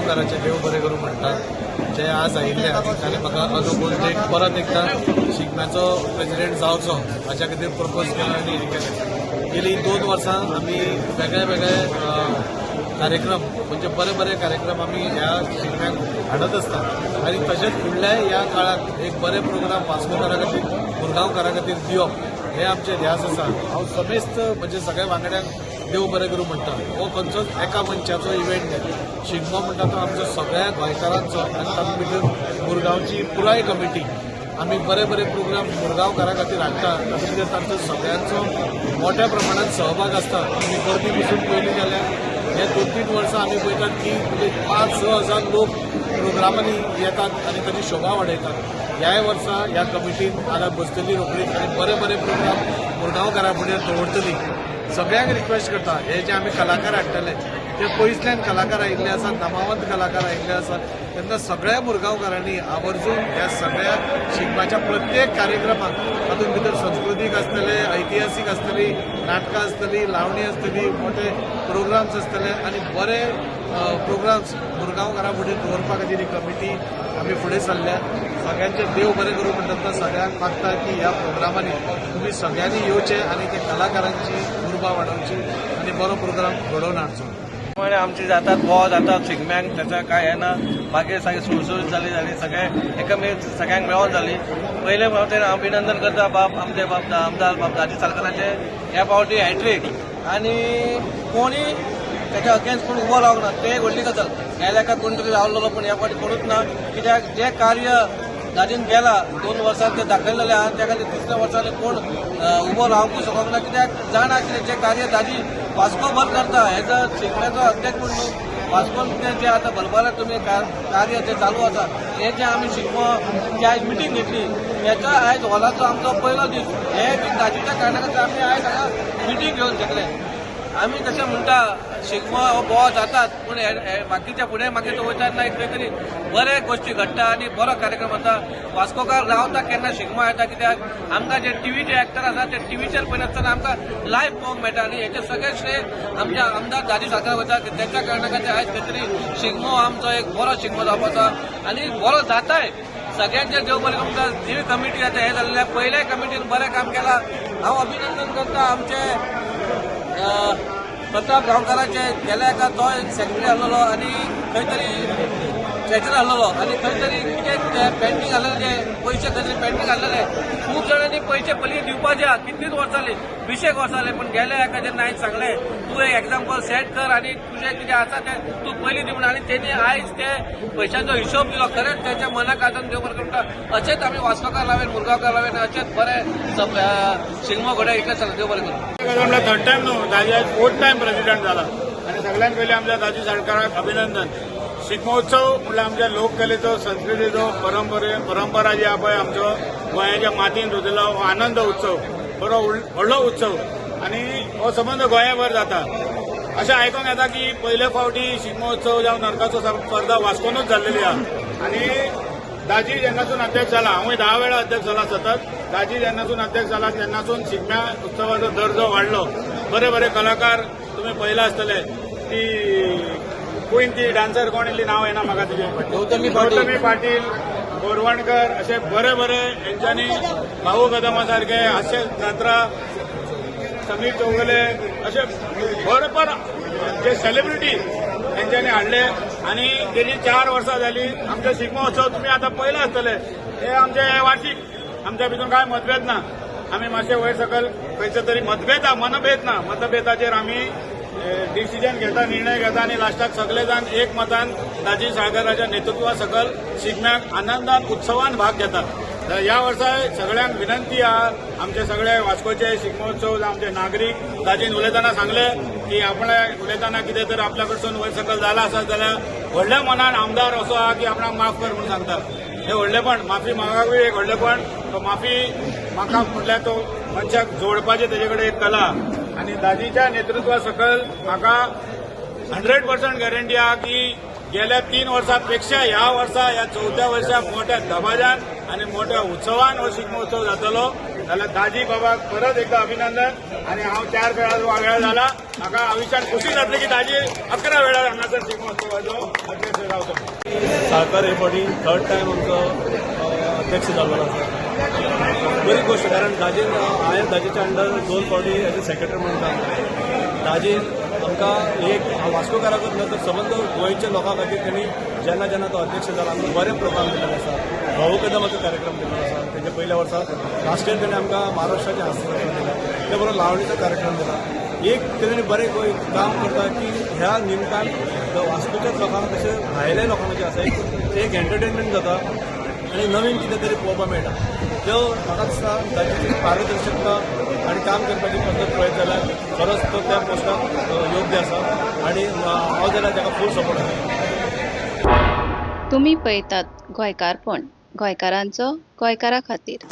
मुरगांवकाराचे देव बरें करूं म्हणटा जे आज आयिल्ले आनी ताणें म्हाका अनुकूल एक परत एकदा शिगम्याचो प्रेसिडेंट जावचो हाच्या खातीर प्रपोज केलो आनी हें केलें. गेलीं 2 वर्सां आमी वेगळे वेगळे कार्यक्रम म्हणजे बरे बरे कार्यक्रम आमी ह्या शिगम्याक हाडत आसता आनी तशेंच फुडल्याय ह्या काळात एक बरे प्रोग्राम वास्कोकारा खातीर मुरगांवकारा खातीर दिवप हे आमचे ध्यास आसा. हांव समेस्त म्हणजे सगळ्या वांगड्यांक देव बरें करूं म्हणटा. हो खंयचोच एका मनशाचो इव्हेंट न्ही. शिगमो म्हणटा तो आमचो सगळ्या गोंयकारांचो आनी तातूंत भितर मुरगांवची पुराय कमिटी आमी बरे बरे प्रोग्राम मुरगांवकारा खातीर हाडटा. तातूंत भितर तांचो सगळ्यांचो मोठ्या प्रमाणात सहभाग आसता. आमी गर्दी पसून पयलीं जाल्यार हे 2-3 वर्सां आमी पळयतात की म्हणजे 5-6 हजार लोक प्रोग्रामांनी येतात आनी ताची शोभा वाडयतात. ह्या वर्सा ह्या कमिटीन आतां बसतली रोखडीच आनी बरे बरे प्रोग्राम मुरगांवकारा फुडें दवरतली. सगळ्यांक रिक्वेस्ट करता हे जे आमी कलाकार हाडटले ते पयसल्यान कलाकार आयिल्ले आसात, नामावंत कलाकार आयिल्ले आसात. तेन्ना सगळ्या मुरगांवकारांनी आवर्जून ह्या सगळ्या शिगम्याच्या प्रत्येक कार्यक्रमाक तातूंत भितर संस्कृतीक आसतले, ऐतिहासीक आसतली, नाटकां आसतली, लावणी आसतली, मोठे प्रोग्राम्स आसतले आनी बरे प्रोग्राम्स मुरगांवकारा फुडें दवरपा खातीर ही कमिटी आमी फुडें सरल्या. सगळ्यांचे देव बरें करूं म्हणटा सगळ्यांक मागता की ह्या प्रोग्रामांनी तुमी सगळ्यांनी येवचे आनी त्या कलाकारांची उर्बा वाडोवची आनी बरो प्रोग्राम घडोवन हाडचो. आमची जातात बोवाळ जातात शिगम्यांक त्याचं काय आहे ना मागीर सगळे सुळसुळीत जाली सगळे एकामेक सगळ्यांक मेळोन जाली. पयले फावटी अभिनंदन करता आमचे आमदार बाब दाजी साळकाराचे ह्या फावटी हॅट्रीक आनी कोणी त्याच्या अगेन्स्ट कोण उबो रावंक ना ते एक व्हडली गजाल. गेल्या एका कोण तरी रावलेलो पण ह्या फावटी कोणूच ना कित्याक जे कार्य दादीन केला 2 वर्सां ते दाखयलेले आहा त्या खातीर 3ऱ्या वर्सांनी कोण उबो रावंक शकूंक ना कित्याक जाणा कितें जे कार्य दादी वास्कोभर करता हेजो शिगम्याचो अध्यक्ष म्हणून न्हू वास्कोन जे आतां भरभराट तुमी कार्य जे चालू आसा हे जे आमी शिगमो जी आयज मिटींग घेतली हेचो आयज हॉलाचो आमचो पयलो दीस हे बी दादीच्या कारणा खातीर आमी आयज हांगा मिटींग घेवन शकले. आमी तशें म्हणटा शिगमो हो बोवाळ जातात पूण बाकीच्या फुडें मागीर तो वयतात ना खंय तरी बरे गोश्टी घडटा आनी बरो कार्यक्रम जाता. वास्कोकार रावता केन्ना शिगमो येता कित्याक आमकां जे टीव्हीचे एक्टर आसा ते टीव्हीचेर पळयनासतना आमकां लायव्ह पळोवंक मेळटा आनी हेचे सगळे श्रेय आमच्या आमदार दादी साळकार वयता तेच्या कारणा खातीर आयज खंय तरी शिगमो आमचो एक बरो शिगमो जावपाचो आनी बरो जाताय. सगळ्यांचे देव बरें करूं. जी कमिटी आतां हे जाल्ल्या पयल्या कमिटीन बरें काम केलां. हांव अभिनंदन करता आमचे प्रताप गांवकाराचे गेल्या एका तो एक सेक्रेटरी आहलोलो आनी खंय तरी ट्रेजर आहलोलो आनी खंय तरी कितें पेंडींग आहलेले जे पयशे खंय तरी पेंडींग आहलेले खूब जाणांनी पयशे पयलीं दिवपाचे कितलींच वर्सां जालीं 20 वर्सां जालीं पूण गेल्या एका जेन्ना हांवें सांगलें तूं एक एग्जाम्पल सेट कर आनी तुजें कितें आसा तें तूं पयलीं दी म्हणून आनी तेणी आयज ते पयशांचो हिशोब दिलो. खरेंच तेच्या मनाक आजून देव बरें करता. अशेंच आमी वास्कोकार लावेन मुरगांवकार लावेन अशेंच बरे शिगमो घडोवन इतलें सांग देव बरें करूं. 3rd टायम न्हू दाजी आज 4th टायम प्रेसिडेंट जाला आनी सगळ्यात पयलीं आमच्या दाजी साळकाराक अभिनंदन. शिगमोत्सव म्हणल्यार आमच्या लोककलेचो संस्कृतीचो परंपरा जी आहा पळय आमचो गोंयाच्या मातयेन रुजलो हो आनंद उत्सव बरो व्हडलो उत्सव आनी हो संबंद गोंयाभर जाता. अशें आयकूंक येता की पयले फावटी शिगमोत्सव जावं नरकासूर स्पर्धा वास्कोनूच जाल्लेली आहा आनी दाजी जेन्नासून अध्यक्ष जाला हांवूय 10 वेळा अध्यक्ष जाला सतत. दाजी जेन्नासून अध्यक्ष जाला तेन्नासून शिगम्या उत्सवाचो दर्जो वाडलो. बरे बरे कलाकार तुमी पळयला आसतले ती कुईन ती डान्सर कोण इल्ली नांव येना म्हाका तिचें गौतमी पाटील बोरवणकर असे बरे बरे हेंच्यांनी भाऊ कदमा सारखे हास्य जात्रा समीर चौगुले असे भरपूर जे सेलिब्रिटी हेंच्यांनी हाडले आनी तेजी 4 वर्सां जाली. आमचो शिगमो उत्सव तुमी आतां पळयला आसतले हे आमचे वार्षिक आमच्या भितून कांय मतभेद ना. आमी मातशे वयर सकयल खंयचे तरी मतभेदाचेर आमी डिसिजन घेता निर्णय घेता आनी लास्टाक सगळे जाण एक मतान दाजी साळकाराच्या नेतृत्वा सकल शिगम्याक आनंदान उत्सवान भाग घेतात. ह्या वर्सा सगळ्यांक विनंती आहा आमचे सगळे वास्कोचे शिगमोत्सव आमचे नागरीक दाजीन उलयतना सांगले की आपल्या उलयतना कितें तर आपल्या कडसून वयर सकल जाला आसत जाल्यार व्हडल्या मनान आमदार असो आहा की आपणाक माफ कर म्हणून सांगता. हे व्हडलेपण माफी मागपाकूय एक व्हडलेपण. तो माफी म्हाका म्हटल्यार तो मनशाक जोडपाचे तेजे कडेन एक कला आनी दाजीच्या नेतृत्वा सकल म्हाका 100% गॅरंटी आहा की गेल्या 3 वर्सांपेक्षा ह्या वर्सा ह्या 4थ्या वर्सा मोठ्या दबाज्यान आनी मोठ्या उत्सवान हो शिगमोत्सव जातलो जाल्यार दाजी बाबाक परत एकदा अभिनंदन आणि हांव 4 वेळा झाला म्हाका आयुश्यान खुशी जातली की दाजी 11 वेळार हांगासर शिगमोत्सवाचो अध्यक्ष जावचो. साळकार हे फावटी 3rd टायम आमचो अध्यक्ष जाल्लो आसा. बरी गोष्ट कारण दाजीन हांवें दाजेच्या अंडर 2 फावटी एज अ सेक्रेटरी म्हणून काम केलें. दाजीन आमकां एक वास्कोकाराकूच न्हय तर संबंद गोंयच्या लोकां खातीर तेणी जेन्ना जेन्ना तो अध्यक्ष जाला आमकां बरें प्रोग्राम दिल्ले आसा. भाऊ कदमाचो कार्यक्रम दिल्लो आसा. तेच्या पयल्या वर्सा लास्ट इयर तेणें आमकां महाराष्ट्राचें हास्य दिलें. ते बरोबर लावणीचो कार्यक्रम दिला. एक तेणी बरें काम करता की ह्या निमतान वास्कोच्याच लोकांक तशें भायल्या लोकांक जे आसा एक एंटरटेनमेंट जाता आनी नवीन कितें तरी पळोवपाक मेळटा. त्यो म्हाका दिसता ताची पारदर्शकता आनी काम करपाची पद्दत पळयत जाल्यार खरोच तो त्या पोस्टाक योग्य आसा आनी हांव जाल्यार ताका फूल सपोर्ट आसा. तुम्ही पळयतात गोंयकारपण, गोंयकारांचो गोंयकारा खातीर.